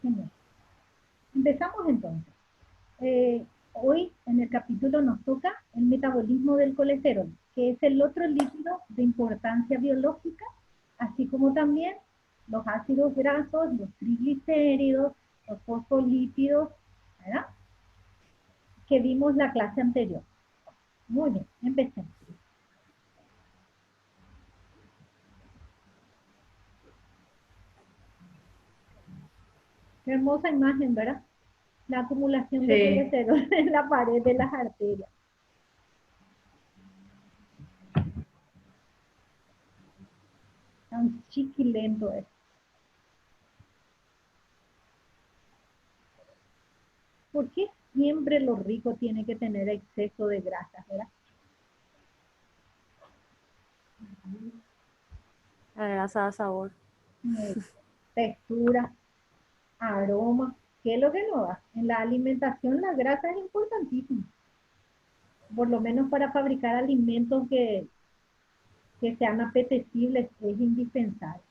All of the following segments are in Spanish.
Genial. Empezamos entonces. Hoy en el capítulo nos toca el metabolismo del colesterol, que es el otro lípido de importancia biológica, así como también los ácidos grasos, los triglicéridos, los fosfolípidos, ¿verdad? Que vimos la clase anterior. Muy bien, empecemos. Qué hermosa imagen, ¿verdad? La acumulación de colesterol en la pared de las arterias. Tan chiquilento es. ¿Por qué siempre lo rico tiene que tener exceso de grasas, verdad? La grasa da sabor. Textura, aroma, ¿qué es lo que no da? En la alimentación la grasa es importantísima, por lo menos para fabricar alimentos que sean apetecibles, es indispensable.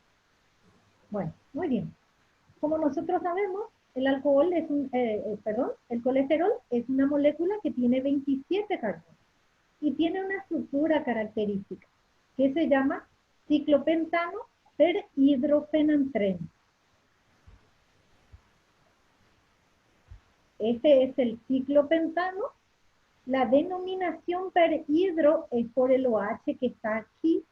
Bueno, muy bien. Como nosotros sabemos, el alcohol es el colesterol es una molécula que tiene 27 carbonos y tiene una estructura característica que se llama ciclopentano per hidrofenantreno. Este es el ciclopentano. La denominación per hidro es por el OH que está aquí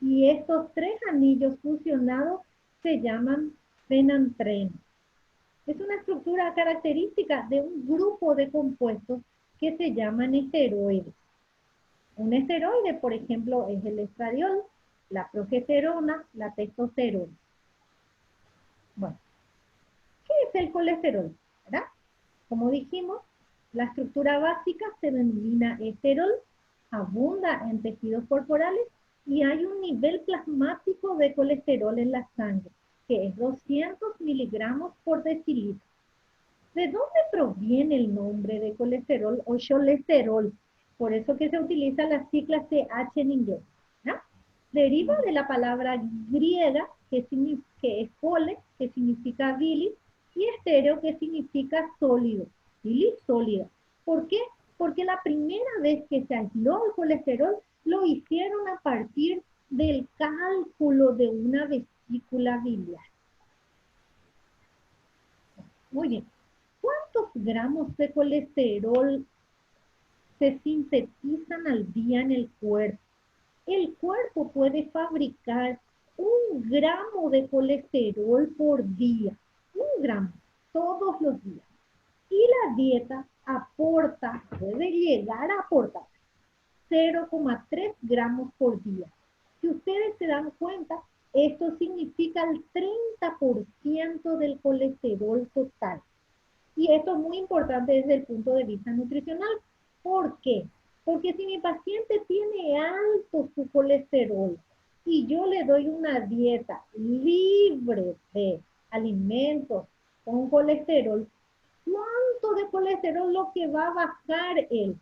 y estos tres anillos fusionados se llaman fenantreno. Es una estructura característica de un grupo de compuestos que se llaman esteroides. Un esteroide, por ejemplo, es el estradiol, la progesterona, la testosterona. Bueno, ¿qué es el colesterol? ¿Verdad? Como dijimos, la estructura básica se denomina esterol, abunda en tejidos corporales y hay un nivel plasmático de colesterol en la sangre, que es 200 miligramos por decilitro. ¿De dónde proviene el nombre de colesterol o cholesterol? Por eso que se utiliza la sigla CH en inglés. ¿No? Deriva de la palabra griega que es cole, que significa bilis, y estéreo, que significa sólido. Bilis sólida. ¿Por qué? Porque la primera vez que se aisló el colesterol lo hicieron a partir del cálculo de una vesícula biliar. Muy bien. ¿Cuántos gramos de colesterol se sintetizan al día en el cuerpo? El cuerpo puede fabricar 1 gramo de colesterol por día. 1 gramo, todos los días. Y la dieta puede llegar a aportar 0,3 gramos por día. Si ustedes se dan cuenta, esto significa el 30% del colesterol total. Y esto es muy importante desde el punto de vista nutricional. ¿Por qué? Porque si mi paciente tiene alto su colesterol y yo le doy una dieta libre de alimentos con colesterol, ¿cuánto de colesterol lo que va a bajar él?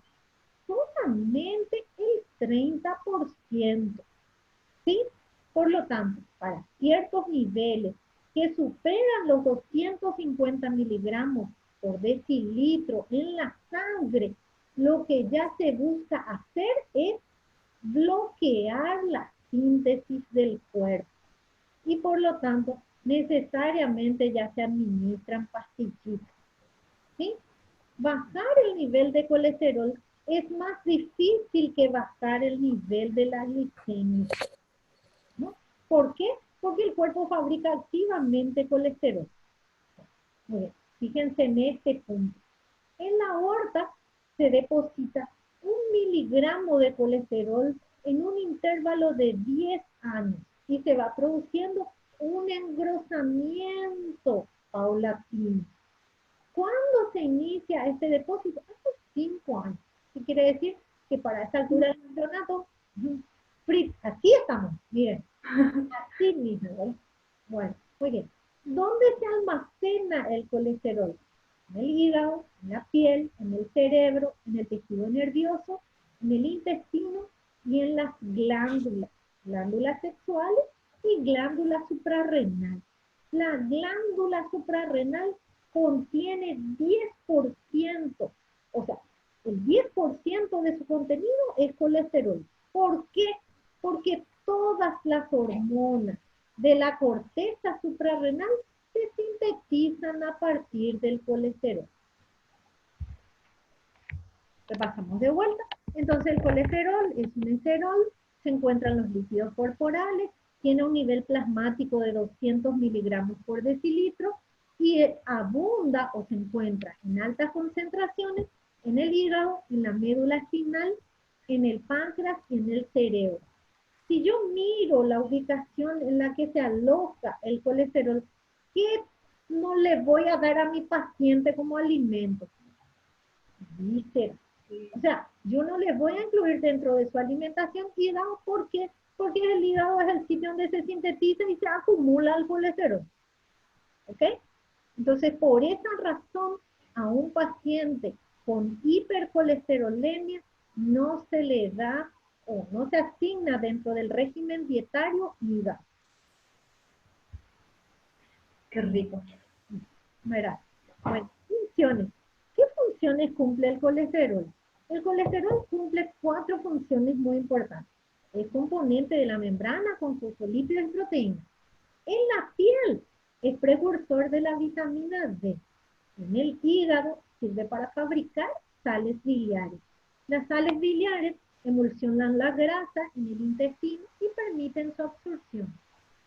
Solamente el 30%. ¿Sí? Por lo tanto, para ciertos niveles que superan los 250 miligramos por decilitro en la sangre, lo que ya se busca hacer es bloquear la síntesis del cuerpo. Y por lo tanto, necesariamente ya se administran pastillitas. ¿Sí? Bajar el nivel de colesterol es más difícil que bajar el nivel de la glicemia. ¿No? ¿Por qué? Porque el cuerpo fabrica activamente colesterol. Bien, fíjense en este punto. En la aorta se deposita 1 miligramo de colesterol en un intervalo de 10 años y se va produciendo un engrosamiento paulatino. ¿Cuándo se inicia este depósito? Hace 5 años. ¿Qué quiere decir? Que para esta altura del campeonato, aquí estamos, miren, así mismo, ¿vale? Bueno, muy bien. ¿Dónde se almacena el colesterol? En el hígado, en la piel, en el cerebro, en el tejido nervioso, en el intestino y en las glándulas sexuales y glándula suprarrenal. La glándula suprarrenal contiene 10%, o sea, el 10% de su contenido es colesterol. ¿Por qué? Porque todas las hormonas de la corteza suprarrenal se sintetizan a partir del colesterol. Repasamos de vuelta. Entonces el colesterol es un esterol, se encuentra en los líquidos corporales, tiene un nivel plasmático de 200 miligramos por decilitro y abunda o se encuentra en altas concentraciones en el hígado, en la médula espinal, en el páncreas y en el cerebro. Si yo miro la ubicación en la que se aloja el colesterol, ¿qué no le voy a dar a mi paciente como alimento? Vísceras. O sea, yo no les voy a incluir dentro de su alimentación hígado. ¿Por qué? Porque el hígado es el sitio donde se sintetiza y se acumula el colesterol. ¿Ok? Entonces, por esa razón, a un paciente con hipercolesterolemia no se le da o no se asigna dentro del régimen dietario hígado. Qué rico. Mira, bueno, funciones. ¿Qué funciones cumple el colesterol? El colesterol cumple 4 funciones muy importantes. Es componente de la membrana con fosfolípidos y proteínas. En la piel es precursor de la vitamina D. En el hígado sirve para fabricar sales biliares. Las sales biliares emulsionan la grasa en el intestino y permiten su absorción.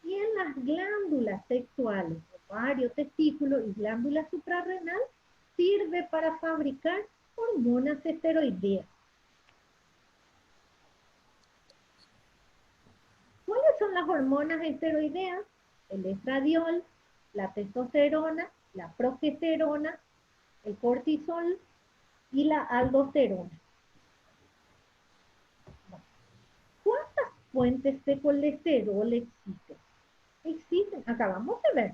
Y en las glándulas sexuales, ovario, testículo y glándula suprarrenal, sirve para fabricar hormonas esteroideas. ¿Cuáles son las hormonas esteroideas? El estradiol, la testosterona, la progesterona, el cortisol y la aldosterona. ¿Cuántas fuentes de colesterol existen? Existen, acabamos de ver,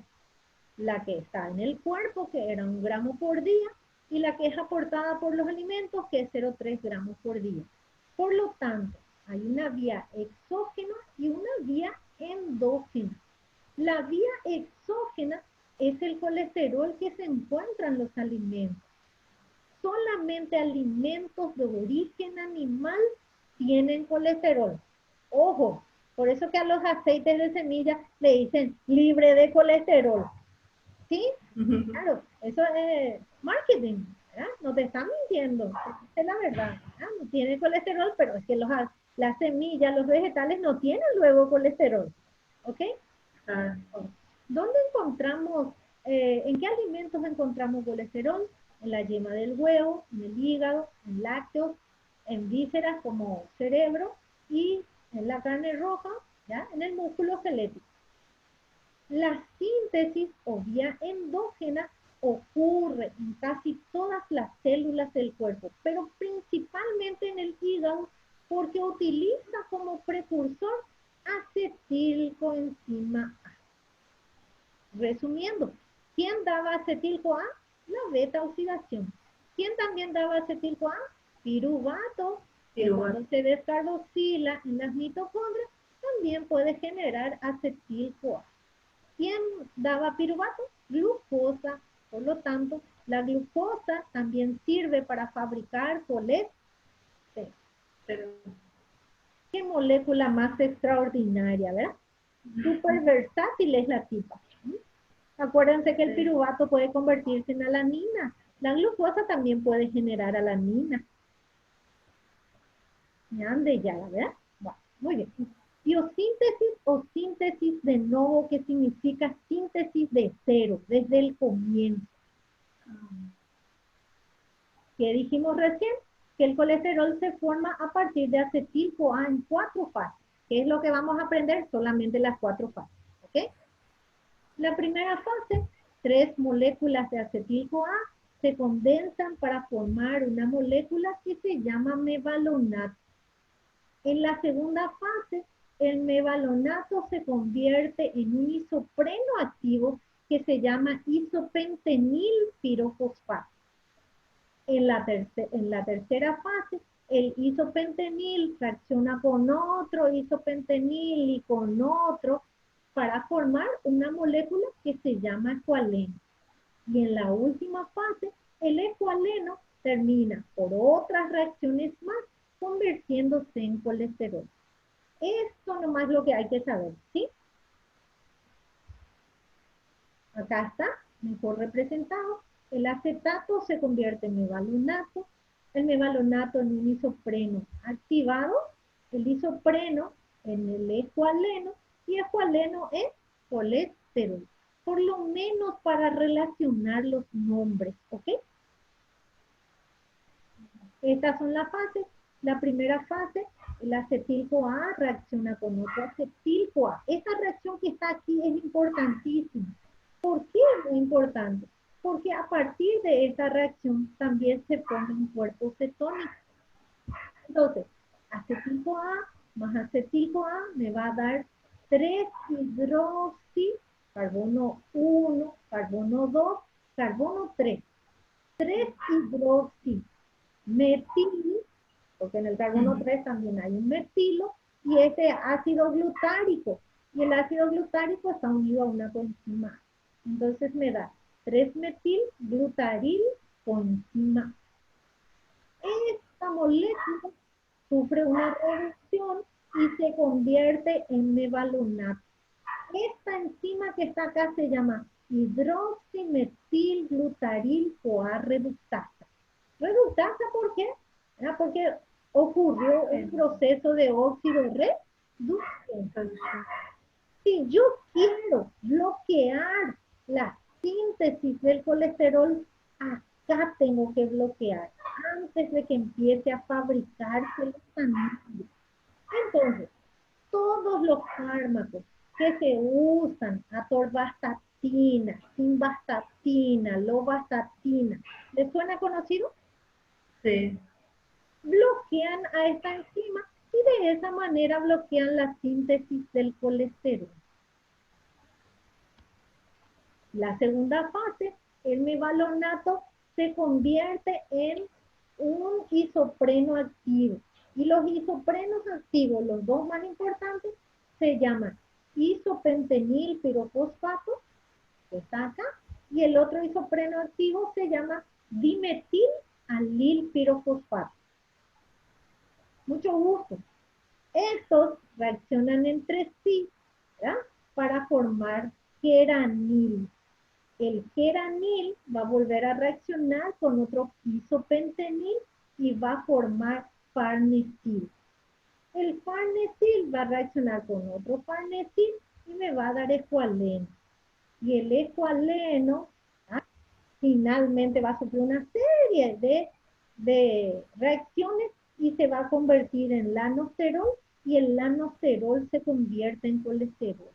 la que está en el cuerpo, que era 1 gramo por día, y la que es aportada por los alimentos, que es 0,3 gramos por día. Por lo tanto, hay una vía exógena y una vía endógena. La vía exógena es el colesterol que se encuentra en los alimentos. Solamente alimentos de origen animal tienen colesterol. Ojo, por eso que a los aceites de semilla le dicen libre de colesterol. ¿Sí? Claro, eso es marketing, ¿verdad? No te están mintiendo, es la verdad, ¿verdad? No tiene colesterol, pero es que las semillas, los vegetales no tienen luego colesterol, ¿ok? ¿Dónde encontramos, en qué alimentos encontramos colesterol? En la yema del huevo, en el hígado, en lácteos, en vísceras como cerebro y en la carne roja, ¿ya? En el músculo esquelético. La síntesis o vía endógena ocurre en casi todas las células del cuerpo, pero principalmente en el hígado porque utiliza como precursor acetilcoenzima A. Resumiendo, ¿quién daba acetil-CoA? La beta-oxidación. ¿Quién también daba acetil-CoA? Piruvato, que cuando se descarboxila en las mitocondrias también puede generar acetil-CoA. ¿Quién daba piruvato? Glucosa. Por lo tanto, la glucosa también sirve para fabricar colesterol. Qué molécula más extraordinaria, ¿verdad? Súper versátil es la tipa. Acuérdense que el piruvato puede convertirse en alanina. La glucosa también puede generar alanina. Ande ya, ¿verdad? Bueno, muy bien. Biosíntesis o síntesis de novo, que significa síntesis de cero, desde el comienzo. ¿Qué dijimos recién? Que el colesterol se forma a partir de acetil-CoA en 4 fases. ¿Qué es lo que vamos a aprender? Solamente las 4 fases. ¿Ok? La primera fase, 3 moléculas de acetil-CoA se condensan para formar una molécula que se llama mevalonato. En la segunda fase, el mevalonato se convierte en un isopreno activo que se llama isopentenil pirofosfato. En la tercera fase, el isopentenil reacciona con otro isopentenil y con otro para formar una molécula que se llama coaleno. Y en la última fase, el ecualeno termina por otras reacciones más, convirtiéndose en colesterol. Esto nomás es lo que hay que saber, ¿sí? Acá está, mejor representado. El acetato se convierte en mevalonato, el mevalonato en un isopreno activado, el isopreno en el ecualeno y ecualeno en colesterol. Por lo menos para relacionar los nombres, ¿ok? Estas son las fases. La primera fase, el acetil-CoA reacciona con otro acetil-CoA. Esta reacción que está aquí es importantísima. ¿Por qué es muy importante? Porque a partir de esta reacción también se forman cuerpos cetónicos. Entonces, acetil-CoA más acetil-CoA me va a dar 3-hidroxi, carbono 1, carbono 2, carbono 3. 3-hidroxi metil, porque en el carbono 3 también hay un metilo, y este ácido glutárico. Y el ácido glutárico está unido a una coenzima. Entonces me da 3-metil glutaril coenzima. Esta molécula sufre una reducción y se convierte en mevalonato. Esta enzima que está acá se llama hidroximetilglutaril-CoA reductasa. ¿Reductasa por qué? Porque ocurrió un proceso de óxido reducción. Si yo quiero bloquear la síntesis del colesterol, acá tengo que bloquear antes de que empiece a fabricarse los anillos. Entonces, todos los fármacos que se usan, atorvastatina, simvastatina, lovastatina, ¿les suena conocido? Sí. Bloquean a esta enzima y de esa manera bloquean la síntesis del colesterol. La segunda fase, el mevalonato se convierte en un isopreno activo. Y los isoprenos activos, los dos más importantes, se llaman isopentenil pirofosfato, que está acá, y el otro isopreno activo se llama dimetil alil pirofosfato. Mucho gusto. Estos reaccionan entre sí, ¿verdad? Para formar geranil. El geranil va a volver a reaccionar con otro isopentenil y va a formar farnesil. El farnesil va a reaccionar con otro farnesil y me va a dar ecualeno. Y el ecualeno, ¿ah?, finalmente va a sufrir una serie de reacciones y se va a convertir en lanosterol y el lanosterol se convierte en colesterol.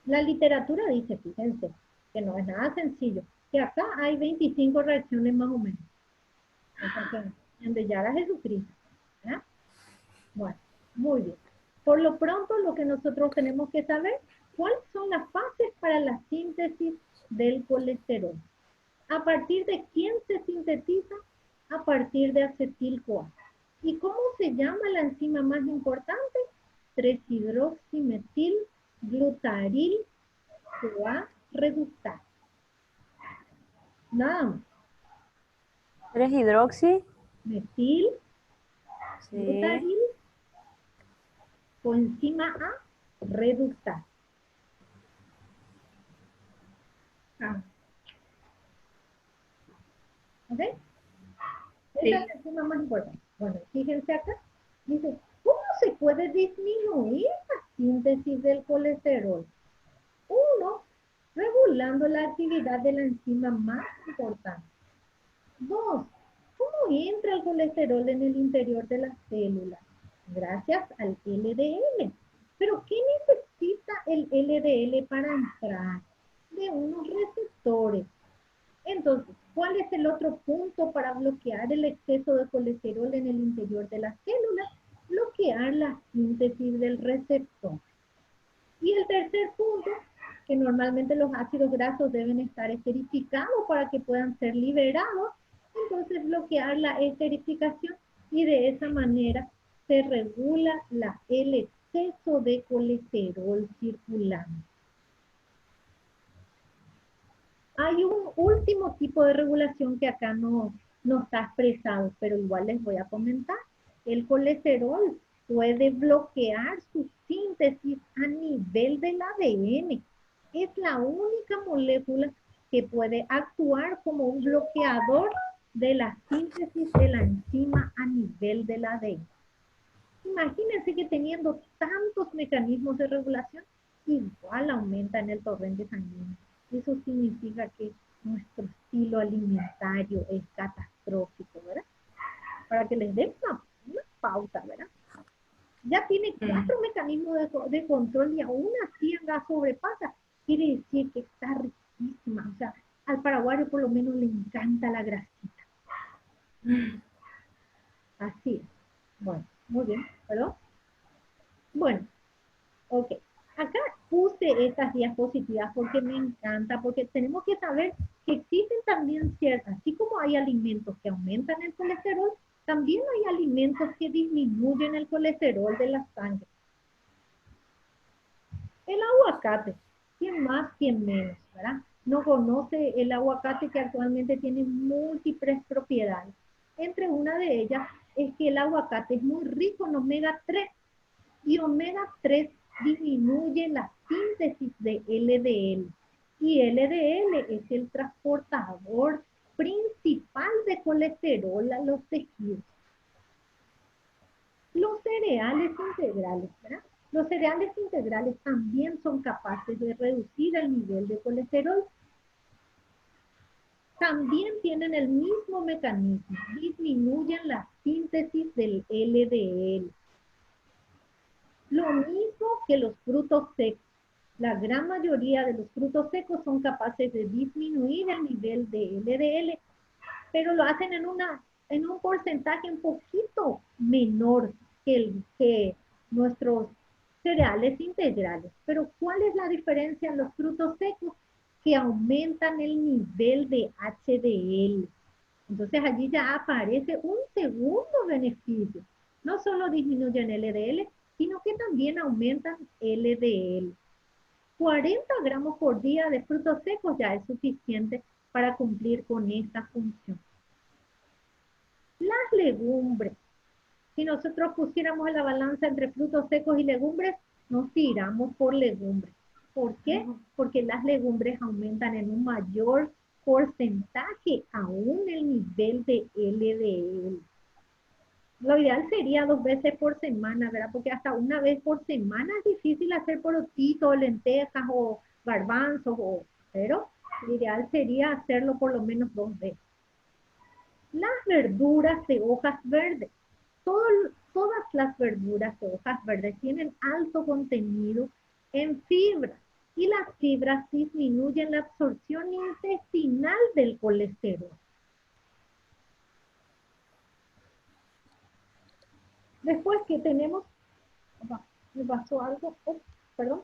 La literatura dice, fíjense, que no es nada sencillo, que acá hay 25 reacciones más o menos. En Bellar a Jesucristo. ¿Ah? Bueno, muy bien. Por lo pronto, lo que nosotros tenemos que saber, ¿cuáles son las fases para la síntesis del colesterol? ¿A partir de quién se sintetiza? A partir de acetil-CoA. ¿Y cómo se llama la enzima más importante? 3-hidroximetilglutaril-CoA reductasa. Nada más. 3-hidroxi. Metil, Sí. glutaril, coenzima A, reductasa. ¿Ok? Sí. Esa es la enzima más importante. Bueno, fíjense acá. Dice, ¿cómo se puede disminuir la síntesis del colesterol? Uno, regulando la actividad de la enzima más importante. Dos, ¿cómo entra el colesterol en el interior de las células? Gracias al LDL. ¿Pero qué necesita el LDL para entrar? De unos receptores. Entonces, ¿cuál es el otro punto para bloquear el exceso de colesterol en el interior de las células? Bloquear la síntesis del receptor. Y el tercer punto, que normalmente los ácidos grasos deben estar esterificados para que puedan ser liberados, entonces bloquear la esterificación y de esa manera se regula el exceso de colesterol circulante. Hay un último tipo de regulación que acá no está expresado, pero igual les voy a comentar. El colesterol puede bloquear su síntesis a nivel del ADN. Es la única molécula que puede actuar como un bloqueador de la síntesis de la enzima a nivel del ADN. Imagínense que teniendo tantos mecanismos de regulación, igual aumentan el torrente sanguíneo. Eso significa que nuestro estilo alimentario es catastrófico, ¿verdad? Para que les den una pauta, ¿verdad? Ya tiene 4 mecanismos de control y aún así la sobrepasa. Quiere decir que está riquísima. O sea, al paraguayo por lo menos le encanta la grasita. Así es. Bueno, muy bien, ¿perdón? Bueno, ok. Acá puse estas diapositivas porque me encanta, porque tenemos que saber que existen también ciertas, así como hay alimentos que aumentan el colesterol, también hay alimentos que disminuyen el colesterol de la sangre. El aguacate, ¿quién más, quién menos, verdad? No conoce el aguacate que actualmente tiene múltiples propiedades. Entre una de ellas es que el aguacate es muy rico en omega 3 y omega 3 disminuye la síntesis de LDL. Y LDL es el transportador principal de colesterol a los tejidos. Los cereales integrales, ¿verdad? Los cereales integrales también son capaces de reducir el nivel de colesterol. También tienen el mismo mecanismo, disminuyen la síntesis del LDL. Lo mismo que los frutos secos. La gran mayoría de los frutos secos son capaces de disminuir el nivel de LDL, pero lo hacen en un porcentaje un poquito menor que nuestros cereales integrales. Pero ¿cuál es la diferencia en los frutos secos? Que aumentan el nivel de HDL. Entonces allí ya aparece un segundo beneficio. No solo disminuyen LDL, sino que también aumentan LDL. 40 gramos por día de frutos secos ya es suficiente para cumplir con esta función. Las legumbres. Si nosotros pusiéramos en la balanza entre frutos secos y legumbres, nos tiramos por legumbres. ¿Por qué? Porque las legumbres aumentan en un mayor porcentaje aún el nivel de LDL. Lo ideal sería 2 veces por semana, ¿verdad? Porque hasta una vez por semana es difícil hacer porotitos, lentejas o garbanzos, pero lo ideal sería hacerlo por lo menos 2 veces. Las verduras de hojas verdes. Todas las verduras de hojas verdes tienen alto contenido en fibras y las fibras disminuyen la absorción intestinal del colesterol. Después que tenemos, me pasó algo, perdón.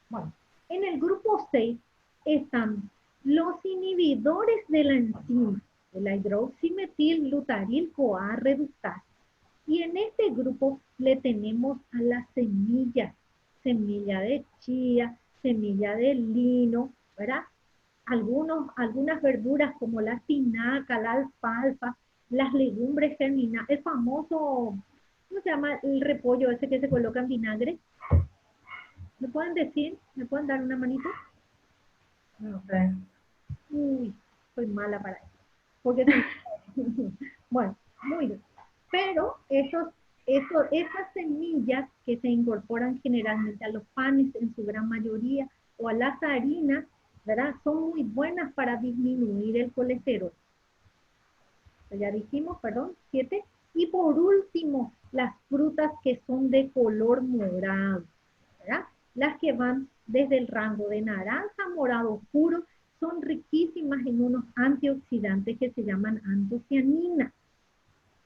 Bueno, en el grupo 6 están los inhibidores de la enzima, de la hidroximetilglutaryl-CoA reductasa. Y en este grupo le tenemos a las semillas, semilla de chía, semilla de lino, ¿verdad? Algunas verduras como la espinaca, la alfalfa, las legumbres germinadas, el famoso, ¿cómo se llama? El repollo ese que se coloca en vinagre. ¿Me pueden decir? ¿Me pueden dar una manito? No sé. Uy, soy mala para eso. Porque bueno, muy bien. Pero esas semillas que se incorporan generalmente a los panes en su gran mayoría o a las harinas, ¿verdad? Son muy buenas para disminuir el colesterol. Ya dijimos, perdón, 7. Y por último, las frutas que son de color morado, ¿verdad? Las que van desde el rango de naranja a morado oscuro son riquísimas en unos antioxidantes que se llaman antocianinas.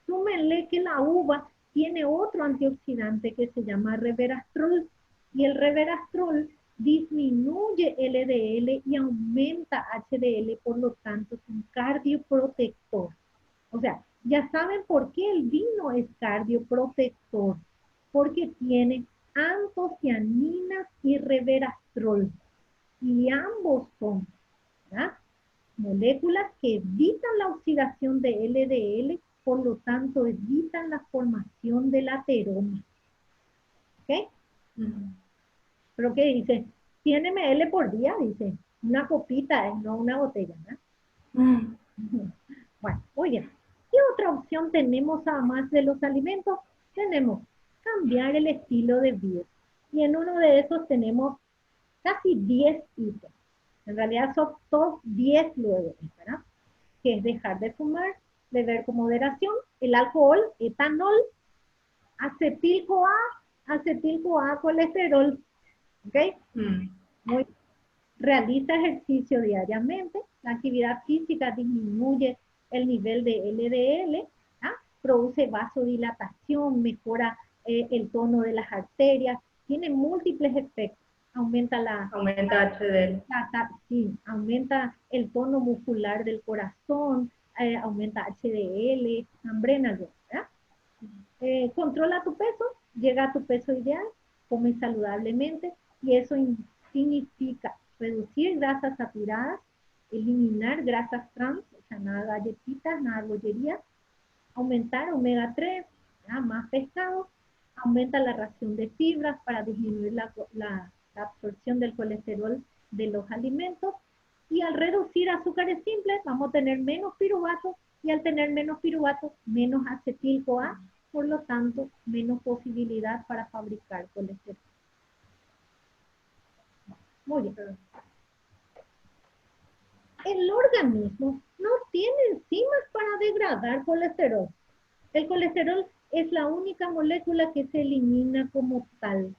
Súmenle que la uva tiene otro antioxidante que se llama resveratrol y el resveratrol disminuye LDL y aumenta HDL, por lo tanto es un cardioprotector. O sea, ya saben por qué el vino es cardioprotector, porque tiene antocianinas y resveratrol y ambos son, ¿verdad? moléculas que evitan la oxidación de LDL, por lo tanto evitan la formación del ateroma. ¿Ok? Pero ¿qué dice? 100 ml por día, dice. Una copita, no una botella, ¿no? Bueno, oye, ¿qué otra opción tenemos además de los alimentos? Tenemos cambiar el estilo de vida. Y en uno de esos tenemos casi 10 ítems. En realidad son todos 10 luego, ¿verdad? Que es dejar de fumar, beber con moderación, el alcohol, etanol, acetil-CoA, colesterol. ¿Ok? Muy, realiza ejercicio diariamente. La actividad física disminuye el nivel de LDL, produce vasodilatación, mejora el tono de las arterias, tiene múltiples efectos. Aumenta HDL. Sí, aumenta el tono muscular del corazón, aumenta HDL, hambrena, ¿verdad? Controla tu peso, llega a tu peso ideal, come saludablemente y eso significa reducir grasas saturadas, eliminar grasas trans, o sea, nada galletitas, nada bollería, aumentar omega 3, más pescado, aumenta la ración de fibras para disminuir la absorción del colesterol de los alimentos y al reducir azúcares simples vamos a tener menos piruvatos y al tener menos piruvatos, menos acetil-CoA, por lo tanto, menos posibilidad para fabricar colesterol. Muy bien. El organismo no tiene enzimas para degradar colesterol. El colesterol es la única molécula que se elimina como tal.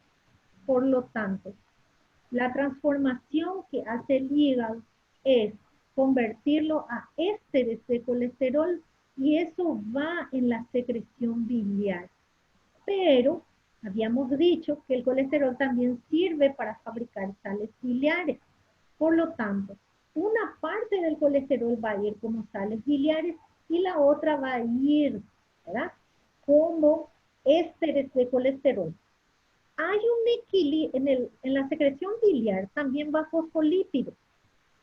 Por lo tanto, la transformación que hace el hígado es convertirlo a ésteres de colesterol y eso va en la secreción biliar. Pero habíamos dicho que el colesterol también sirve para fabricar sales biliares. Por lo tanto, una parte del colesterol va a ir como sales biliares y la otra va a ir, ¿verdad?, como ésteres de colesterol. Hay un equilibrio, en la secreción biliar también va fosfolípido.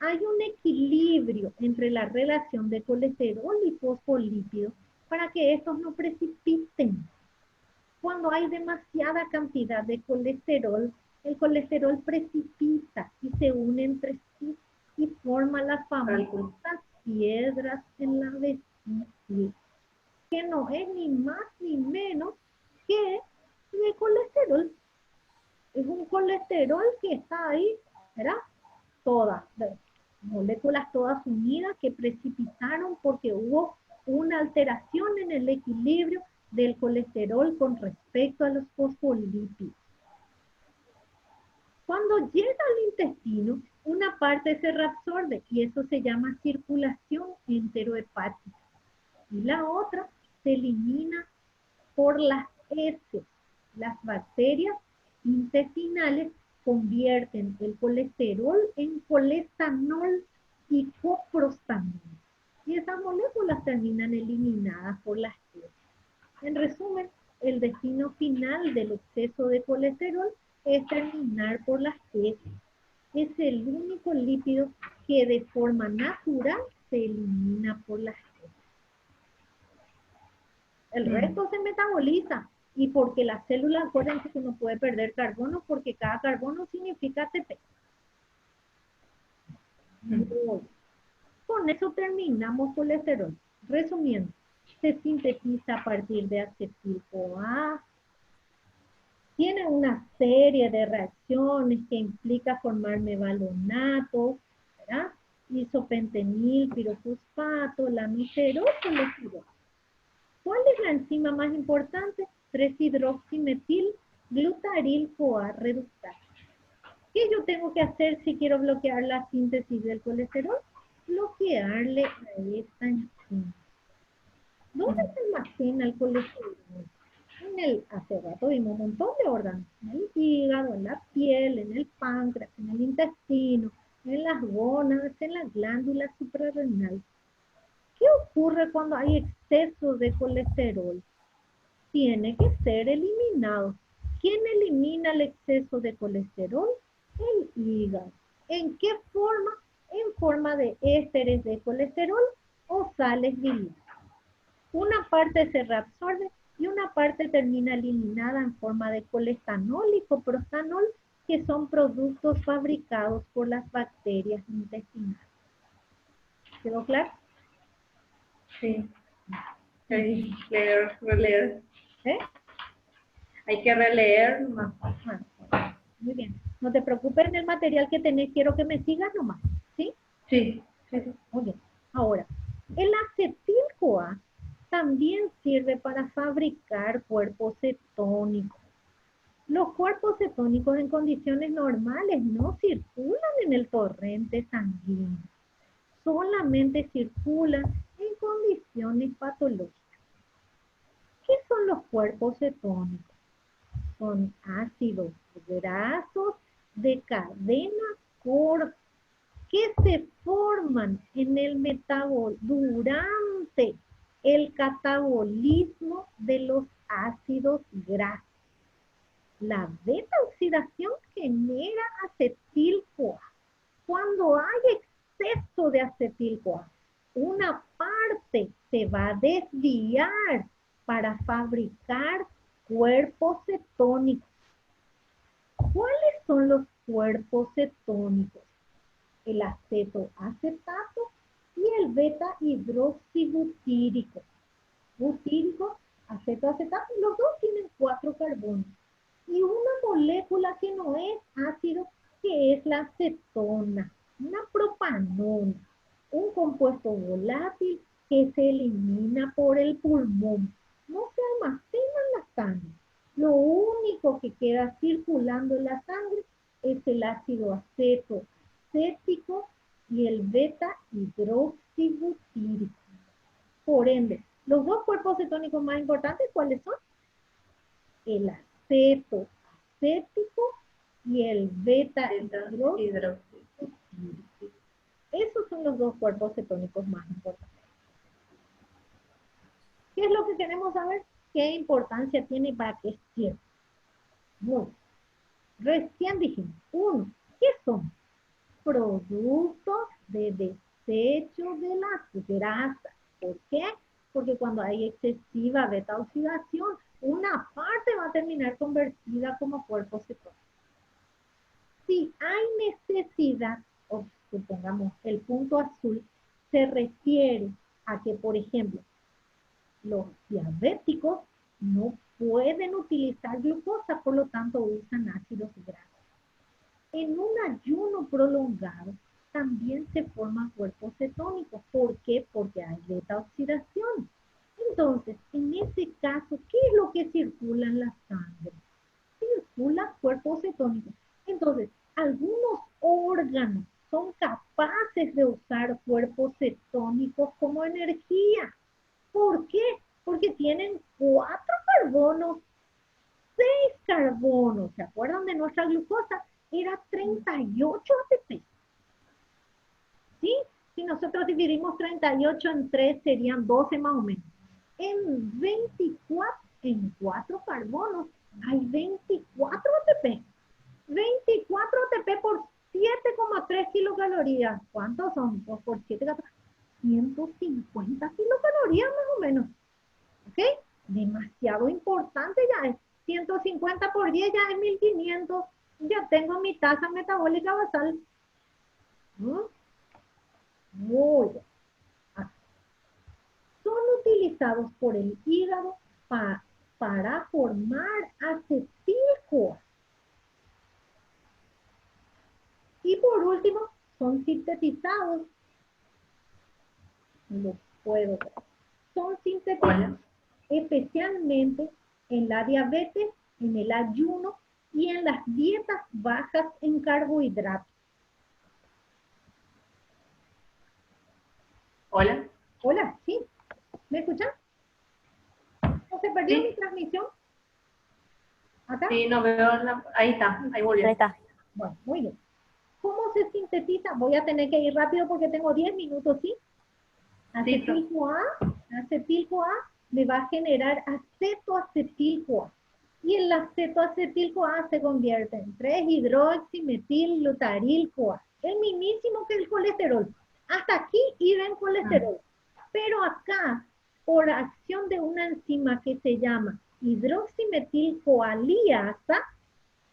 Hay un equilibrio entre la relación de colesterol y fosfolípido para que estos no precipiten. Cuando hay demasiada cantidad de colesterol, el colesterol precipita y se une entre sí y forma las famosas piedras en la vesícula, que no es ni más ni menos que de colesterol. Es un colesterol que está ahí, ¿verdad? Todas, moléculas todas unidas que precipitaron porque hubo una alteración en el equilibrio del colesterol con respecto a los fosfolípidos. Cuando llega al intestino, una parte se reabsorbe y eso se llama circulación enterohepática. Y la otra se elimina por las heces. Las bacterias intestinales convierten el colesterol en colestanol y coprostanol. Y esas moléculas terminan eliminadas por las heces. En resumen, el destino final del exceso de colesterol es terminar por las heces. Es el único lípido que de forma natural se elimina por las heces. El resto se metaboliza. Y porque la célula, acuérdense que no puede perder carbono porque cada carbono significa ATP. Con eso terminamos colesterol. Resumiendo, se sintetiza a partir de acetil-CoA. Tiene una serie de reacciones que implica formar mevalonato, ¿verdad? Isopentenil, pirofosfato, lamisterol, colesterol. ¿Cuál es la enzima más importante? 3-hidroximetil glutaril-CoA reductasa. ¿Qué yo tengo que hacer si quiero bloquear la síntesis del colesterol? Bloquearle a esta enzima. ¿Dónde se almacena el colesterol? Hace rato vimos un montón de órganos. En el hígado, en la piel, en el páncreas, en el intestino, en las gónadas, en la glándula suprarrenal. ¿Qué ocurre cuando hay exceso de colesterol? Tiene que ser eliminado. ¿Quién elimina el exceso de colesterol? El hígado. ¿En qué forma? en forma de ésteres de colesterol o sales biliares. Una parte se reabsorbe y una parte termina eliminada en forma de colestanol y coprostanol, que son productos fabricados por las bacterias intestinales. ¿Quedó claro? Sí. Hay que leer, releer. ¿Eh? Hay que releer más. Ah, muy bien. No te preocupes en el material que tenés, quiero que me sigas nomás. ¿Sí? Sí, sí, sí. Muy bien. Ahora, el acetil-CoA también sirve para fabricar cuerpos cetónicos. Los cuerpos cetónicos en condiciones normales no circulan en el torrente sanguíneo. Solamente circulan en condiciones patológicas. ¿Qué son los cuerpos cetónicos? Son ácidos grasos de cadena corta que se forman en el durante el catabolismo de los ácidos grasos. La beta-oxidación genera acetil-CoA. Cuando hay exceso de acetil-CoA, una parte se va a desviar para fabricar cuerpos cetónicos. ¿Cuáles son los cuerpos cetónicos? El acetoacetato y el beta-hidroxibutírico. Butírico, acetoacetato, los dos tienen 4 carbonos. Y una molécula que no es ácido, que es la acetona, una propanona, un compuesto volátil que se elimina por el pulmón. No se almacena en la sangre. Lo único que queda circulando en la sangre es el ácido acético y el beta-hidroxibutírico. Por ende, los dos cuerpos cetónicos más importantes, ¿cuáles son? El acético y el beta-hidroxibutírico. Esos son los dos cuerpos cetónicos más importantes. ¿Qué es lo que queremos saber? ¿Qué importancia tiene para que sirva? Muy bien. Recién dijimos, uno, ¿qué son? Productos de desecho de las grasas. ¿Por qué? Porque cuando hay excesiva beta-oxidación, una parte va a terminar convertida como cuerpo cetónico. Si hay necesidad, o supongamos el punto azul, se refiere a que, por ejemplo, los diabéticos no pueden utilizar glucosa, por lo tanto usan ácidos grasos. En un ayuno prolongado también se forman cuerpos cetónicos. ¿Por qué? Porque hay beta-oxidación. Entonces, en ese caso, ¿qué es lo que circula en la sangre? Circula cuerpos cetónicos. Entonces, algunos órganos son capaces de usar cuerpos cetónicos como energía. ¿Por qué? Porque tienen 4 carbonos, 6 carbonos. ¿Se acuerdan de nuestra glucosa? Era 38 ATP. ¿Sí? Si nosotros dividimos 38 en 3, serían 12 más o menos. En 4 carbonos, hay 24 ATP. 24 ATP por 7,3 kilocalorías. ¿Cuántos son? 2 por 7, 150 kilocalorías más o menos. ¿Ok? Demasiado importante ya es. 150 por 10 ya es 1500. Ya tengo mi tasa metabólica basal. Muy bien. Son utilizados por el hígado para formar acetil-CoA. Y por último, son sintetizados. Lo puedo ver. Son sintetizados especialmente en la diabetes, en el ayuno y en las dietas bajas en carbohidratos. Hola. Hola, ¿sí? ¿Me escuchan? ¿No se perdió Sí. mi transmisión? ¿Acá? Sí, no veo. Ahí está, ahí volvió. Ahí está. Bueno, muy bien. ¿Cómo se sintetiza? Voy a tener que ir rápido porque tengo 10 minutos, ¿sí? Acetil-CoA me va a generar acetoacetil-CoA. Y el acetoacetil-CoA se convierte en 3-hidroximetil-glutaril-CoA. el mismísimo que el colesterol. Hasta aquí iba en colesterol. Pero acá, por acción de una enzima que se llama hidroximetilcoaliasa,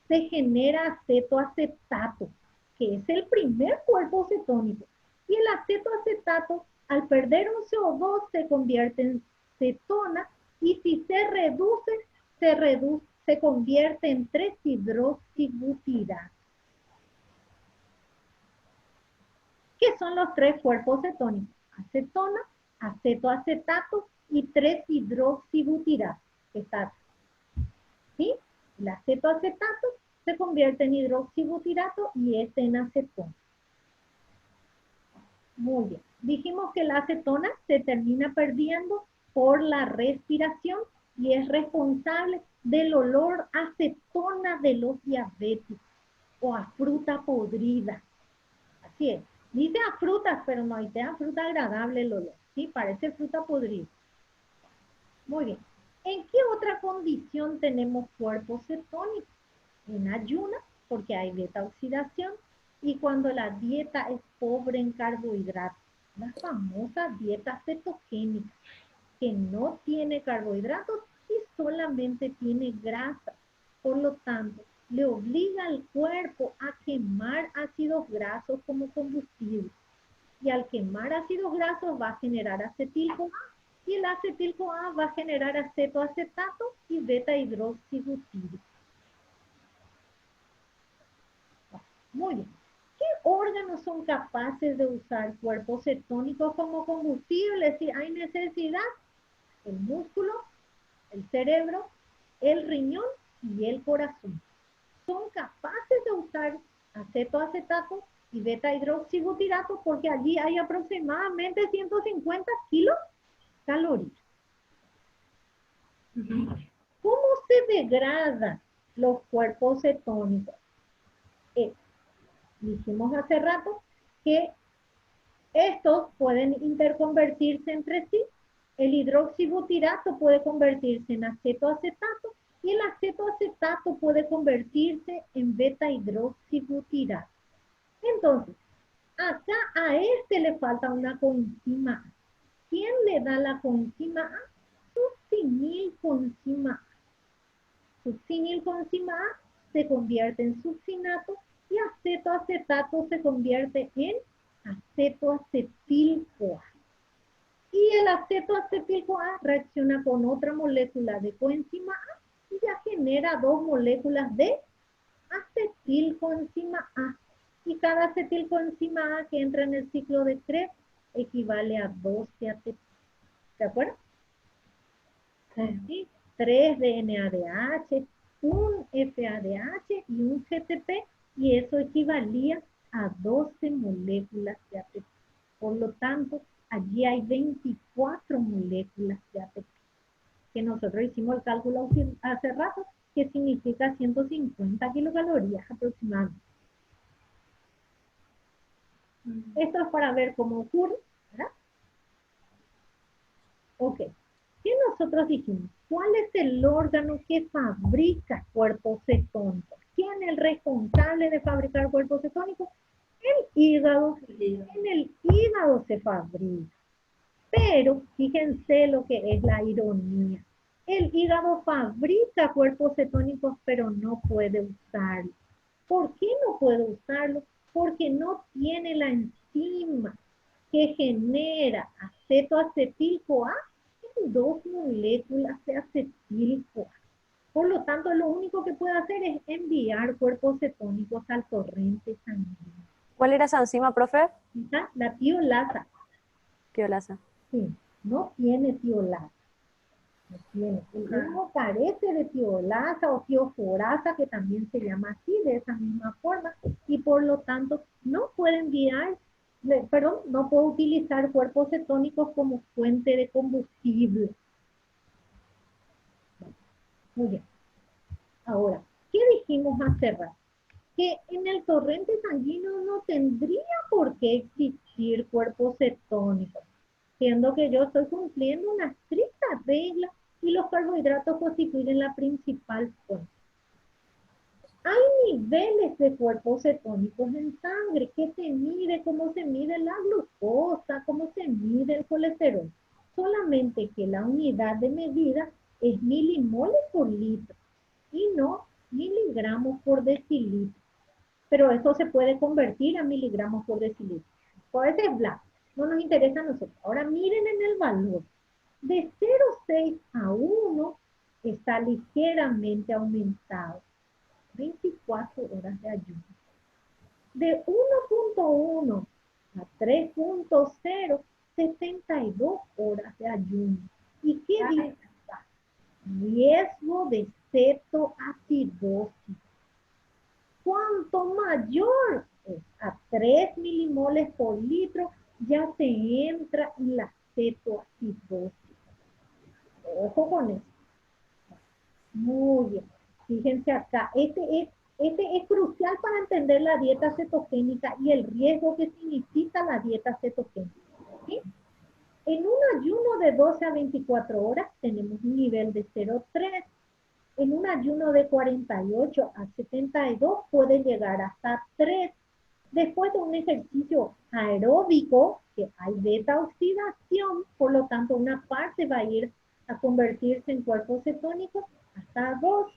se genera acetoacetato, que es el primer cuerpo cetónico. Y el acetoacetato, al perder un CO2, se convierte en cetona, y si se convierte en 3-hidroxibutirato. ¿Qué son los tres cuerpos cetónicos? Acetona, acetoacetato y 3-hidroxibutirato. ¿Sí? El acetoacetato se convierte en hidroxibutirato y es en acetona. Muy bien. Dijimos que la acetona se termina perdiendo por la respiración y es responsable del olor a acetona de los diabéticos o a fruta podrida. Así es. Dice a frutas, pero no dice a fruta agradable el olor. Sí, parece fruta podrida. Muy bien. ¿En qué otra condición tenemos cuerpos cetónicos? En ayuna, porque hay beta oxidación, y cuando la dieta es pobre en carbohidratos. La famosa dieta cetogénica, que no tiene carbohidratos y solamente tiene grasa. Por lo tanto, le obliga al cuerpo a quemar ácidos grasos como combustible. Y al quemar ácidos grasos va a generar acetil-CoA, y el acetil-CoA va a generar acetoacetato y beta-hidroxibutírico. Muy bien. ¿Qué órganos son capaces de usar cuerpos cetónicos como combustible si hay necesidad? El músculo, el cerebro, el riñón y el corazón. Son capaces de usar acetoacetato y beta-hidroxibutirato porque allí hay aproximadamente 150 kilocalorías. ¿Cómo se degradan los cuerpos cetónicos? Dijimos hace rato que estos pueden interconvertirse entre sí. El hidroxibutirato puede convertirse en acetoacetato y el acetoacetato puede convertirse en beta-hidroxibutirato. Entonces, acá a este le falta una coenzima A. ¿Quién le da la coenzima A? Succinilcoenzima A. Succinilcoenzima A se convierte en succinato y acetoacetato se convierte en acetoacetil-CoA. Y el acetoacetil-CoA reacciona con otra molécula de coenzima A y ya genera dos moléculas de acetilcoenzima A. Y cada acetilcoenzima A que entra en el ciclo de Krebs equivale a 12 ATP. ¿De acuerdo? Sí. 3 de NADH, un FADH y un GTP, y eso equivalía a 12 moléculas de ATP. Por lo tanto, allí hay 24 moléculas de ATP, que nosotros hicimos el cálculo hace rato, que significa 150 kilocalorías aproximadamente. Esto es para ver cómo ocurre, ¿verdad? Ok. ¿Qué nosotros dijimos? ¿Cuál es el órgano que fabrica cuerpos cetónicos? ¿Quién es el responsable de fabricar cuerpos cetónicos? El hígado. En el hígado se fabrica. Pero fíjense lo que es la ironía. El hígado fabrica cuerpos cetónicos, pero no puede usarlo. ¿Por qué no puede usarlo? Porque no tiene la enzima que genera acetoacetil-CoA en 2 moléculas de acetil-CoA. Por lo tanto, lo único que puede hacer es enviar cuerpos cetónicos al torrente sanguíneo. ¿Cuál era esa enzima, profe? La tiolasa. Tiolasa. Sí, no tiene tiolasa. No tiene. El hígado carece de tiolasa o tioforasa, que también se llama así, de esa misma forma, y por lo tanto no puede enviar, no puede utilizar cuerpos cetónicos como fuente de combustible. Muy bien. Ahora, ¿qué dijimos hace rato? Que en el torrente sanguíneo no tendría por qué existir cuerpos cetónicos, siendo que yo estoy cumpliendo una estricta regla y los carbohidratos constituyen la principal fuente. Hay niveles de cuerpos cetónicos en sangre. ¿Qué se mide? ¿Cómo se mide la glucosa? ¿Cómo se mide el colesterol? Solamente que la unidad de medida es milimoles por litro y no miligramos por decilitro. Pero eso se puede convertir a miligramos por decilitro. Por ese es blanco. No nos interesa a nosotros. Ahora miren en el valor. De 0,6 a 1 está ligeramente aumentado. 24 horas de ayuno. De 1.1 a 3.0, 72 horas de ayuno. ¿Y qué dice? Riesgo de cetoacidosis. Cuanto mayor es a 3 milimoles por litro, ya se entra en la cetoacidosis. Ojo con eso. Muy bien. Fíjense acá, este es crucial para entender la dieta cetogénica y el riesgo que significa la dieta cetogénica. ¿Sí? En un ayuno de 12 a 24 horas tenemos un nivel de 0,3. En un ayuno de 48 a 72 puede llegar hasta 3. Después de un ejercicio aeróbico, que hay beta oxidación, por lo tanto una parte va a ir a convertirse en cuerpos cetónicos hasta 2.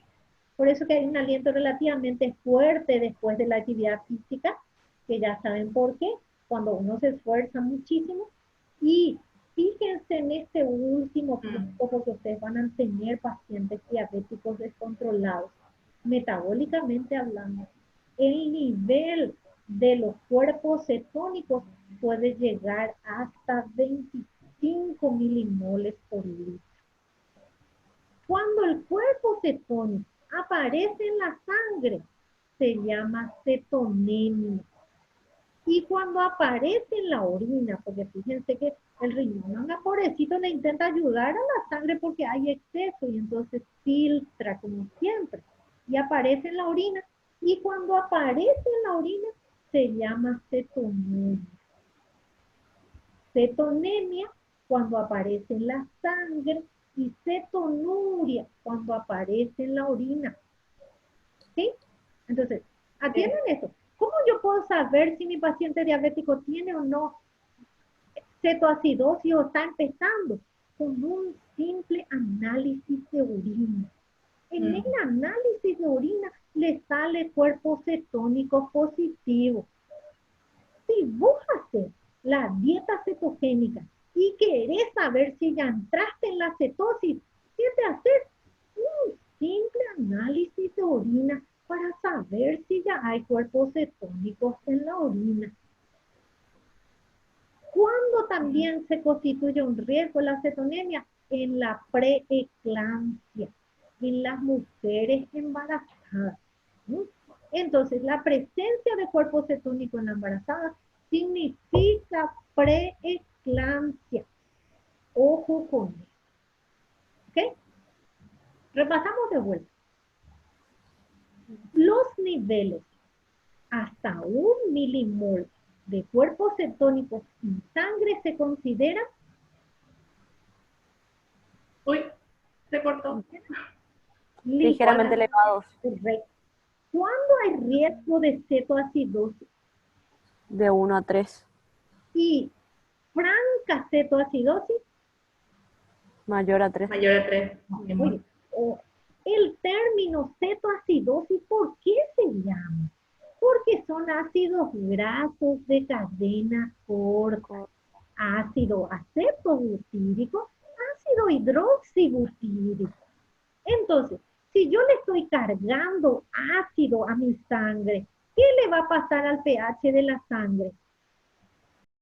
Por eso que hay un aliento relativamente fuerte después de la actividad física, que ya saben por qué, cuando uno se esfuerza muchísimo. Y fíjense en este último punto, porque ustedes van a tener pacientes diabéticos descontrolados, metabólicamente hablando. El nivel de los cuerpos cetónicos puede llegar hasta 25 milimoles por litro. Cuando el cuerpo cetónico aparece en la sangre, se llama cetonemia. Y cuando aparece en la orina, porque fíjense que el riñón, pobrecito, le intenta ayudar a la sangre porque hay exceso y entonces filtra como siempre. Y aparece en la orina. Y cuando aparece en la orina, se llama cetonemia. Cetonemia cuando aparece en la sangre y cetonuria cuando aparece en la orina. ¿Sí? Entonces, atiendan esto. ¿Cómo yo puedo saber si mi paciente diabético tiene o no cetoacidosis o está empezando? Con un simple análisis de orina. En el análisis de orina le sale cuerpo cetónico positivo. Si vos haces la dieta cetogénica y querés saber si ya entraste en la cetosis, ¿qué te haces? Un simple análisis de orina para saber si ya hay cuerpos cetónicos en la orina. ¿Cuándo también se constituye un riesgo la cetonemia? En la preeclampsia, en las mujeres embarazadas. Entonces, la presencia de cuerpo cetónico en la embarazada significa preeclampsia. Ojo con eso. ¿Ok? Repasamos de vuelta. Los niveles hasta 1 milimol de cuerpos cetónicos en sangre se consideran. Uy, se cortó. Ligeramente elevados. Correcto. ¿Cuándo hay riesgo de cetoacidosis? De 1 a 3. Y franca cetoacidosis. Mayor a 3. Mayor a 3. Oye, el término cetoacidosis, ¿por qué se llama? Porque son ácidos grasos de cadena corta, ácido acetobutírico, ácido hidroxibutírico. Entonces, si yo le estoy cargando ácido a mi sangre, ¿qué le va a pasar al pH de la sangre?